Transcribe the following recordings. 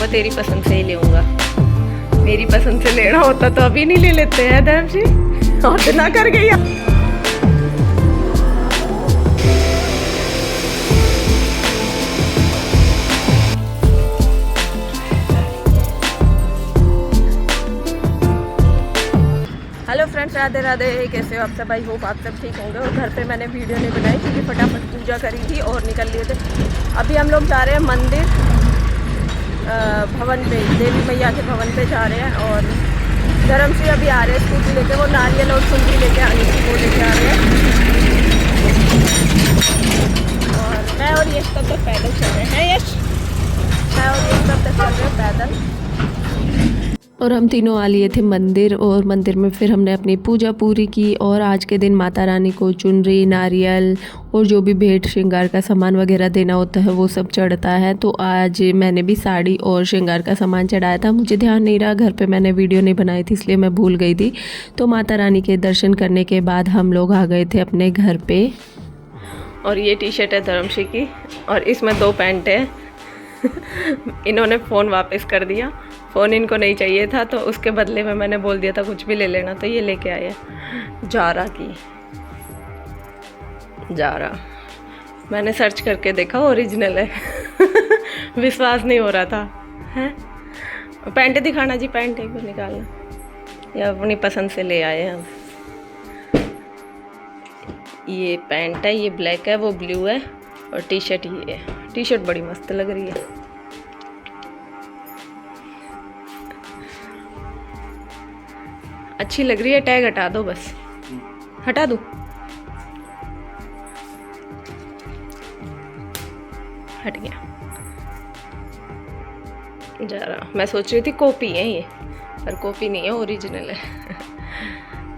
लूँगा तेरी पसंद से ही लूँगा। मेरी पसंद से लेना होता तो अभी नहीं ले लेते हैं देव जी, और ना कर गई। हेलो फ्रेंड्स, राधे राधे, कैसे हो आप सब? आई होप आप सब ठीक होंगे। और घर पे मैंने वीडियो नहीं बनाई क्योंकि फटाफट पूजा करी थी और निकल लिए थे। अभी हम लोग जा रहे हैं मंदिर भवन पे, देवी मैया के भवन पे जा रहे हैं। और धर्म से अभी आ रहे हैं स्कूटी लेके, वो नारियल और चुनरी लेके आनी थी, वो लेके आ रहे हैं। और मैं और यश तब तक पैदल चल रहे हैं। यश, मैं और यश तब तक चल रहे हैं पैदल। और हम तीनों आ लिए थे मंदिर, और मंदिर में फिर हमने अपनी पूजा पूरी की। और आज के दिन माता रानी को चुनरी, नारियल और जो भी भेंट श्रृंगार का सामान वगैरह देना होता है वो सब चढ़ता है। तो आज मैंने भी साड़ी और श्रृंगार का सामान चढ़ाया था। मुझे ध्यान नहीं रहा, घर पे मैंने वीडियो नहीं बनाई थी इसलिए मैं भूल गई थी। तो माता रानी के दर्शन करने के बाद हम लोग आ गए थे अपने घर पे। और ये टी शर्ट है धर्मशी की, और इसमें 2 पैंट है। इन्होंने फ़ोन वापस कर दिया, फ़ोन इनको नहीं चाहिए था, तो उसके बदले में मैंने बोल दिया था कुछ भी ले लेना, तो ये लेके आए जारा की। जारा मैंने सर्च करके देखा, ओरिजिनल है। विश्वास नहीं हो रहा था। हैं, पैंट दिखाना जी, पैंट एक बार निकालना, या अपनी पसंद से ले आए हम। ये पैंट है, ये ब्लैक है, वो ब्लू है, और टी शर्ट ये है। टी शर्ट बड़ी मस्त लग रही है। अच्छी लग रही है। टैग हटा दो बस, हटा दो, हट गया। जरा मैं सोच रही थी कॉपी है ये, पर कॉपी नहीं है, ओरिजिनल है।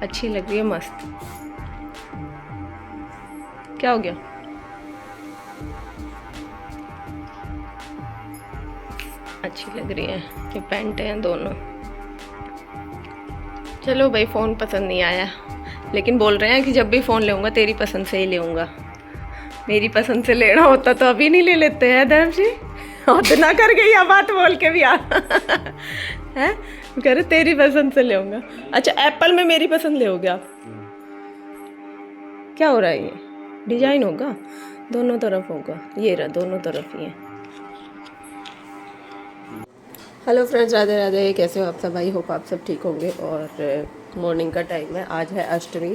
अच्छी लग रही है, मस्त। क्या हो गया? अच्छी लग रही है। ये पैंट है दोनों। चलो भाई, फ़ोन पसंद नहीं आया, लेकिन बोल रहे हैं कि जब भी फ़ोन लूँगा तेरी पसंद से ही लूँगा। मेरी पसंद से लेना होता तो अभी नहीं ले लेते हैं देव जी, और ना कर गई बात बोल के भी आ। है, कह रहे तेरी पसंद से लूँगा। अच्छा, एप्पल में मेरी पसंद ले आप? क्या हो रहा है? ये डिजाइन होगा, दोनों तरफ होगा। ये रहा, दोनों तरफ ही है। हेलो फ्रेंड्स, राधे राधे, कैसे हो आप सब? आई होप आप सब ठीक होंगे। और मॉर्निंग का टाइम है, आज है अष्टमी,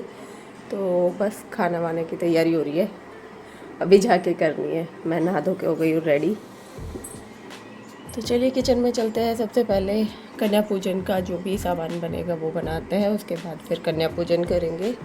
तो बस खाना वाने की तैयारी हो रही है, अभी जाके करनी है। मैं नहा धो के हो गई हूँ रेडी। तो चलिए किचन में चलते हैं। सबसे पहले कन्या पूजन का जो भी सामान बनेगा वो बनाते हैं, उसके बाद फिर कन्या पूजन करेंगे।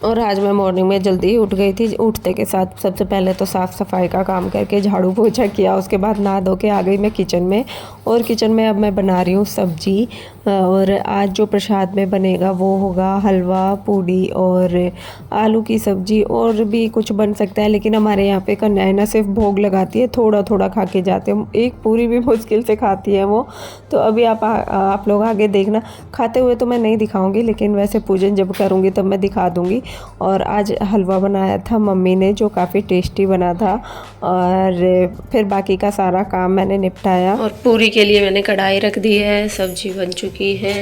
और आज मैं मॉर्निंग में जल्दी ही उठ गई थी। उठते के साथ सबसे पहले तो साफ़ सफाई का काम करके झाड़ू पोछा किया, उसके बाद नहा धो के आ गई मैं किचन में। और किचन में अब मैं बना रही हूँ सब्जी। और आज जो प्रसाद में बनेगा वो होगा हलवा, पूड़ी और आलू की सब्जी, और भी कुछ बन सकता है, लेकिन हमारे यहाँ पे कन्याएं ना सिर्फ भोग लगाती है, थोड़ा थोड़ा खा के जाते हैं। एक पूरी भी मुश्किल से खाती है वो। तो अभी आप लोग आगे देखना, खाते हुए तो मैं नहीं दिखाऊंगी, लेकिन वैसे पूजन जब करूँगी तब मैं दिखा दूँगी। और आज हलवा बनाया था मम्मी ने, जो काफ़ी टेस्टी बना था। और फिर बाकी का सारा काम मैंने निपटाया। और पूरी के लिए मैंने कढ़ाई रख दी है, सब्जी बन चुकी है,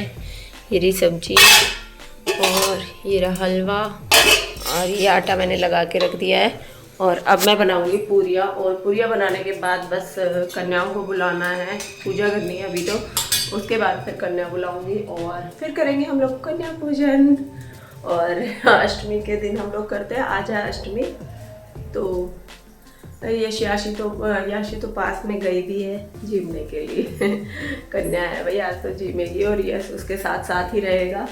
ये रही सब्जी और ये रहा हलवा, और ये आटा मैंने लगा के रख दिया है। और अब मैं बनाऊंगी पूरियाँ, और पूरियाँ बनाने के बाद बस कन्याओं को बुलाना है, पूजा करनी है अभी तो, उसके बाद फिर कन्या बुलाऊंगी और फिर करेंगे हम लोग कन्या पूजन। और अष्टमी के दिन हम लोग करते हैं, आज है अष्टमी। तो याशी तो पास में गई भी है जिमने के लिए। कन्या है भाई, आज तो जिमेगी और यश उसके साथ साथ ही रहेगा।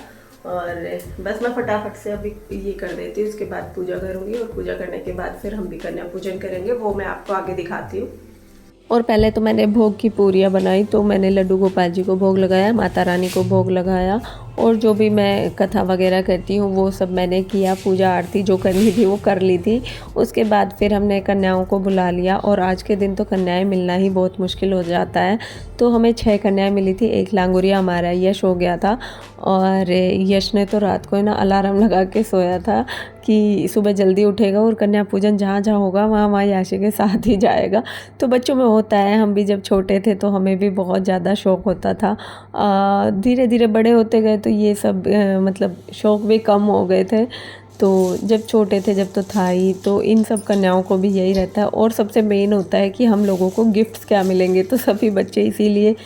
और बस मैं फटाफट से अभी ये कर देती हूँ, उसके बाद पूजा करूँगी, और पूजा करने के बाद फिर हम भी कन्या पूजन करेंगे, वो मैं आपको आगे दिखाती हूँ। और पहले तो मैंने भोग की पूरियाँ बनाई। तो मैंने लड्डू गोपाल जी को भोग लगाया, माता रानी को भोग लगाया, और जो भी मैं कथा वगैरह करती हूँ वो सब मैंने किया, पूजा आरती जो करनी थी वो कर ली थी। उसके बाद फिर हमने कन्याओं को बुला लिया और आज के दिन तो कन्याएं मिलना ही बहुत मुश्किल हो जाता है। तो हमें 6 कन्याएं मिली थी। एक लांगुरिया हमारा यश हो गया था और यश ने तो रात को ना अलार्म लगा के सोया था कि सुबह जल्दी उठेगा और कन्या पूजन जहाँ जहाँ होगा वहाँ वहाँ याशी के साथ ही जाएगा। तो बच्चों में होता है, हम भी जब छोटे थे तो हमें भी बहुत ज़्यादा शौक़ होता था। धीरे धीरे बड़े होते गए तो ये सब मतलब शौक़ भी कम हो गए थे। तो जब छोटे थे जब तो था ही, तो इन सब कन्याओं को भी यही रहता है। और सबसे मेन होता है कि हम लोगों को गिफ्ट्स क्या मिलेंगे, तो सभी बच्चे इसीलिए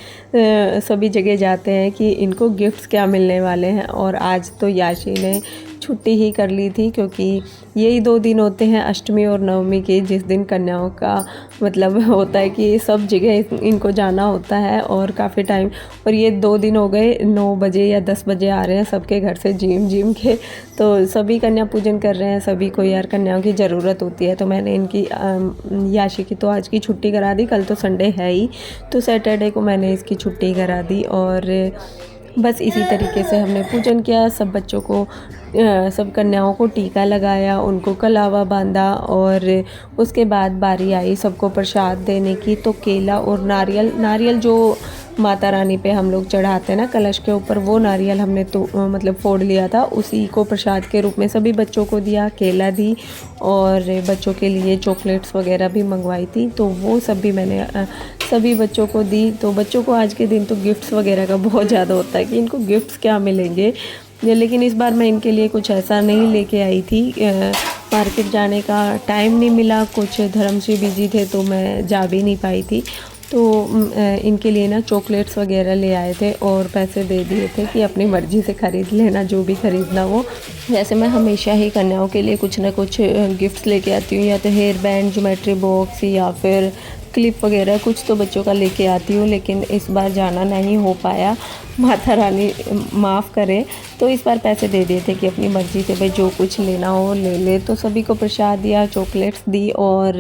सभी जगह जाते हैं कि इनको गिफ्ट्स क्या मिलने वाले हैं। और आज तो याशी ने छुट्टी ही कर ली थी क्योंकि यही 2 दिन होते हैं अष्टमी और नवमी के, जिस दिन कन्याओं का मतलब होता है कि सब जगह इनको जाना होता है और काफ़ी टाइम। और ये 2 दिन हो गए 9 बजे या 10 बजे आ रहे हैं सबके घर से जिम के, तो सभी कन्या पूजन कर रहे हैं। सभी को यार कन्याओं की ज़रूरत होती है। तो मैंने इनकी याशी की तो आज की छुट्टी करा दी, कल तो संडे है ही, तो सैटरडे को मैंने इसकी छुट्टी करा दी। और बस इसी तरीके से हमने पूजन किया। सब बच्चों को सब कन्याओं को टीका लगाया, उनको कलावा बांधा और उसके बाद बारी आई सबको प्रसाद देने की। तो केला और नारियल जो माता रानी पे हम लोग चढ़ाते हैं ना कलश के ऊपर, वो नारियल हमने तो मतलब फोड़ लिया था, उसी को प्रसाद के रूप में सभी बच्चों को दिया। केला दी और बच्चों के लिए चॉकलेट्स वगैरह भी मंगवाई थी, तो वो सब भी मैंने सभी बच्चों को दी। तो बच्चों को आज के दिन तो गिफ्ट्स वगैरह का बहुत ज़्यादा होता है कि इनको गिफ्ट्स क्या मिलेंगे। लेकिन इस बार मैं इनके लिए कुछ ऐसा नहीं लेके आई थी, मार्केट जाने का टाइम नहीं मिला, कुछ धर्मश्री बिजी थे तो मैं जा भी नहीं पाई थी। तो इनके लिए ना चॉकलेट्स वगैरह ले आए थे और पैसे दे दिए थे कि अपनी मर्ज़ी से ख़रीद लेना जो भी ख़रीदना वो। वैसे मैं हमेशा ही कन्याओं के लिए कुछ ना कुछ गिफ्ट्स लेके आती हूँ, या तो हेयर बैंड, ज्योमेट्री बॉक्स या फिर क्लिप वगैरह कुछ तो बच्चों का लेके आती हूँ। लेकिन इस बार जाना नहीं हो पाया, माता रानी माफ़ करे। तो इस बार पैसे दे दिए थे कि अपनी मर्ज़ी से भाई जो कुछ लेना हो ले ले। तो सभी को प्रसाद दिया, चॉकलेट्स दी और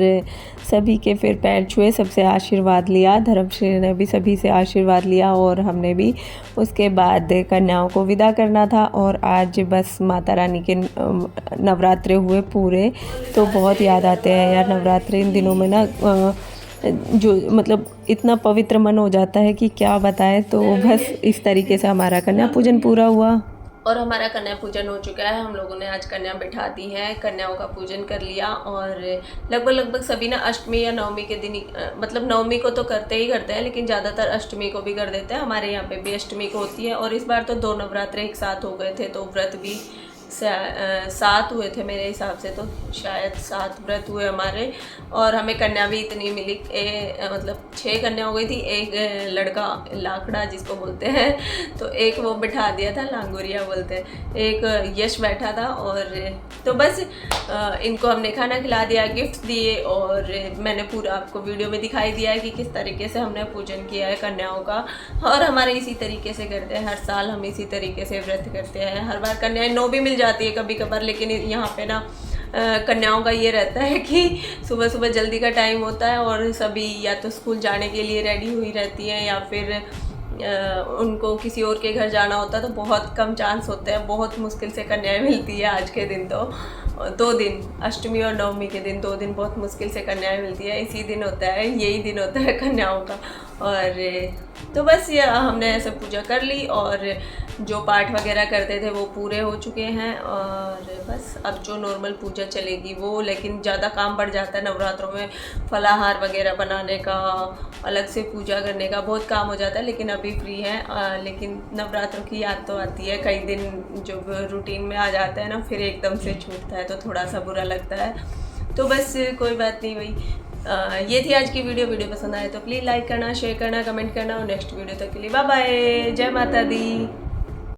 सभी के फिर पैर छुए, सबसे आशीर्वाद लिया। धर्मश्री ने भी सभी से आशीर्वाद लिया और हमने भी। उसके बाद कन्याओं को विदा करना था और आज बस माता रानी के नवरात्रे हुए पूरे। तो बहुत याद आते हैं यार नवरात्रे, इन दिनों में ना जो मतलब इतना पवित्र मन हो जाता है कि क्या बताएं। तो बस इस तरीके से हमारा कन्या पूजन पूरा हुआ और हमारा कन्या पूजन हो चुका है। हम लोगों ने आज कन्या बिठा दी है, कन्याओं का पूजन कर लिया। और लगभग सभी ना अष्टमी या नवमी के दिन मतलब नवमी को तो करते हैं लेकिन ज़्यादातर अष्टमी को भी कर देते हैं। हमारे यहाँ पे भी अष्टमी को होती है और इस बार तो 2 नवरात्रे एक साथ हो गए थे, तो व्रत भी 7 हुए थे मेरे हिसाब से, तो शायद 7 व्रत हुए हमारे। और हमें कन्या भी इतनी मिली, मतलब 6 कन्या हो गई थी। एक लड़का लाखड़ा जिसको बोलते हैं, तो एक वो बिठा दिया था, लांगुरिया बोलते हैं, एक यश बैठा था। और तो बस इनको हमने खाना खिला दिया, गिफ्ट दिए और मैंने पूरा आपको वीडियो में दिखाई दिया है कि किस तरीके से हमने पूजन किया है कन्याओं का। और हमारे इसी तरीके से करते हैं, हर साल हम इसी तरीके से व्रत करते हैं। हर बार कन्याएं 9 भी मिल जाती है कभी कभार, लेकिन यहाँ पे ना कन्याओं का ये रहता है कि सुबह सुबह जल्दी का टाइम होता है और सभी या तो स्कूल जाने के लिए रेडी हुई रहती हैं या फिर उनको किसी और के घर जाना होता है, तो बहुत कम चांस होते हैं, बहुत मुश्किल से कन्याएं मिलती है। आज के दिन तो 2 दिन, अष्टमी और नवमी के दिन 2 दिन बहुत मुश्किल से कन्याएं मिलती है। इसी दिन होता है, यही दिन होता है कन्याओं का। और तो बस ये हमने ऐसे पूजा कर ली और जो पाठ वगैरह करते थे वो पूरे हो चुके हैं। और बस अब जो नॉर्मल पूजा चलेगी वो, लेकिन ज़्यादा काम बढ़ जाता है नवरात्रों में, फलाहार वगैरह बनाने का, अलग से पूजा करने का बहुत काम हो जाता है। लेकिन अभी फ्री है, लेकिन नवरात्रों की याद तो आती है। कई दिन जब रूटीन में आ जाता है ना, फिर एकदम से छूटता है तो थोड़ा सा बुरा लगता है। तो बस कोई बात नहीं भाई, ये थी आज की वीडियो पसंद आए तो प्लीज़ लाइक करना, शेयर करना, कमेंट करना और नेक्स्ट वीडियो तक के लिए बाय बाय, जय माता दी।